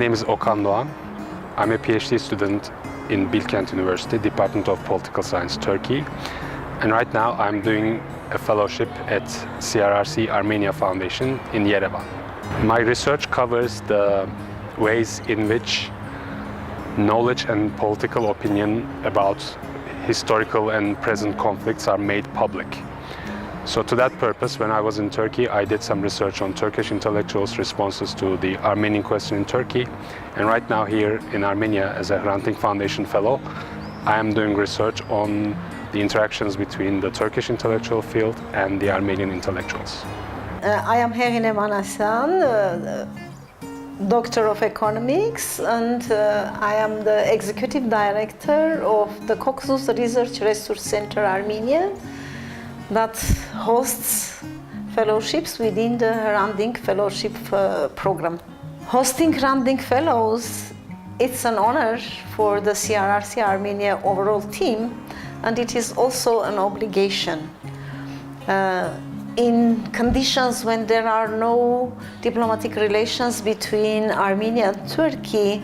name is Okan Doğan. I'm a PhD student in Bilkent University, Department of Political Science, Turkey. And right now I'm doing a fellowship at CRRC Armenia Foundation in Yerevan. My research covers the ways in which knowledge and political opinion about historical and present conflicts are made public. So to that purpose, when I was in Turkey, I did some research on Turkish intellectuals' responses to the Armenian question in Turkey. And right now here in Armenia, as a Hrant Dink Foundation Fellow, I am doing research on the interactions between the Turkish intellectual field and the Armenian intellectuals. I am Herine Manasyan, Doctor of Economics, and I am the Executive Director of the Caucasus Research Resource Center Armenia that hosts fellowships within the Hrant Dink Fellowship program. Hosting Hrant Dink Fellows, it's an honor for the CRRC Armenia overall team, and it is also an obligation. In conditions when there are no diplomatic relations between Armenia and Turkey,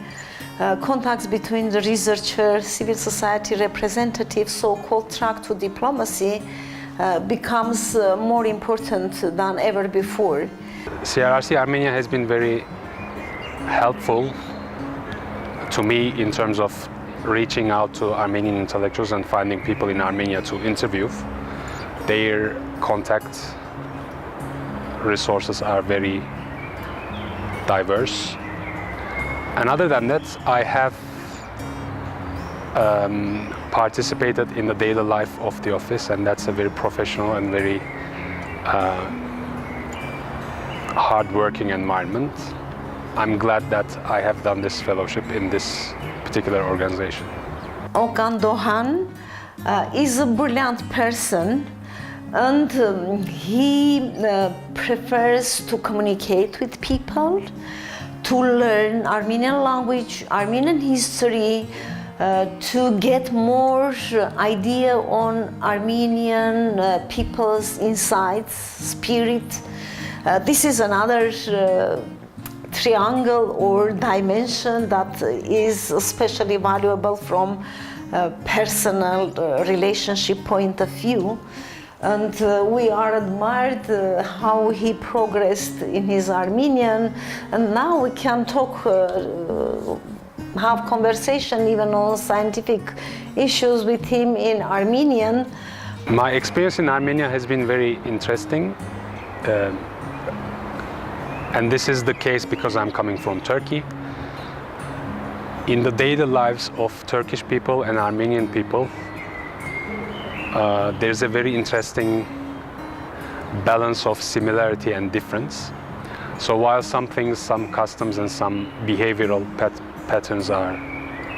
contacts between the researchers, civil society representatives, so-called track to diplomacy, becomes more important than ever before. CRRC Armenia has been very helpful to me in terms of reaching out to Armenian intellectuals and finding people in Armenia to interview. Their contact resources are very diverse. And other than that, I have participated in the daily life of the office, and that's a very professional and very hard-working environment. I'm glad that I have done this fellowship in this particular organization. Okan Doğan is a brilliant person, and he prefers to communicate with people, to learn Armenian language, Armenian history, to get more idea on Armenian people's insights, spirit. This is another triangle or dimension that is especially valuable from a personal relationship point of view. And we are admired how he progressed in his Armenian, and now we can talk, have conversation even on scientific issues with him in Armenian. My experience in Armenia has been very interesting. And this is the case because I'm coming from Turkey. In the daily lives of Turkish people and Armenian people, there's a very interesting balance of similarity and difference. So while some things, some customs and some behavioral patterns are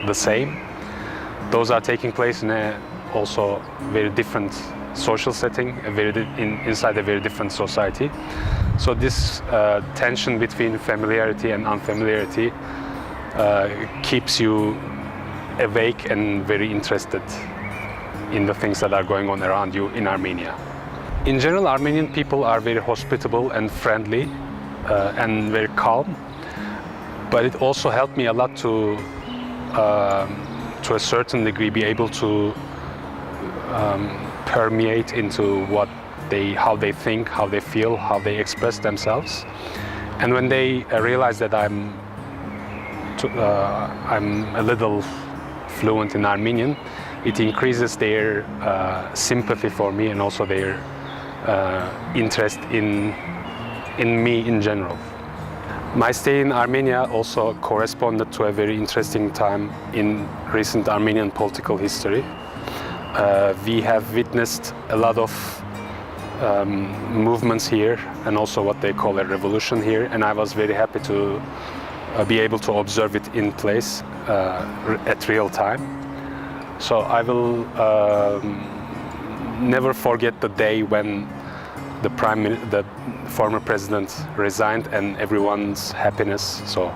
the same, those are taking place in a also very different social setting, inside a very different society. So this tension between familiarity and unfamiliarity keeps you awake and very interested in the things that are going on around you in Armenia. In general, Armenian people are very hospitable and friendly and very calm, but it also helped me a lot to a certain degree, be able to permeate into how they think, how they feel, how they express themselves. And when they realize that I'm a little fluent in Armenian, it increases their sympathy for me and also their interest in me in general. My stay in Armenia also corresponded to a very interesting time in recent Armenian political history. We have witnessed a lot of movements here and also what they call a revolution here, and I was very happy to be able to observe it in place at real time. So I will never forget the day when the former president resigned and everyone's happiness. So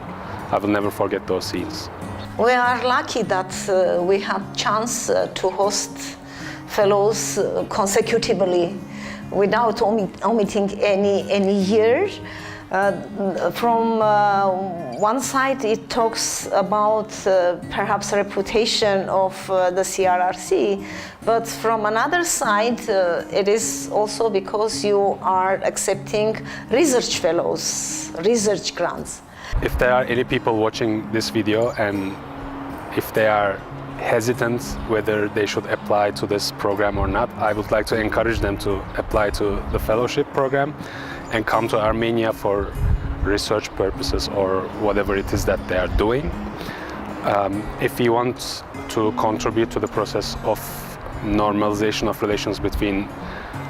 I will never forget those scenes. We are lucky that we had chance to host fellows consecutively without omitting any year. From one side, it talks about perhaps reputation of the CRRC, but from another side, it is also because you are accepting research fellows, research grants. If there are any people watching this video and if they are hesitant whether they should apply to this program or not, I would like to encourage them to apply to the fellowship program and come to Armenia for research purposes or whatever it is that they are doing. If we want to contribute to the process of normalization of relations between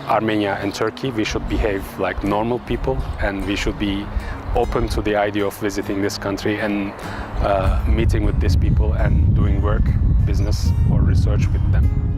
Armenia and Turkey, we should behave like normal people, and we should be open to the idea of visiting this country and meeting with these people and doing work, business or research with them.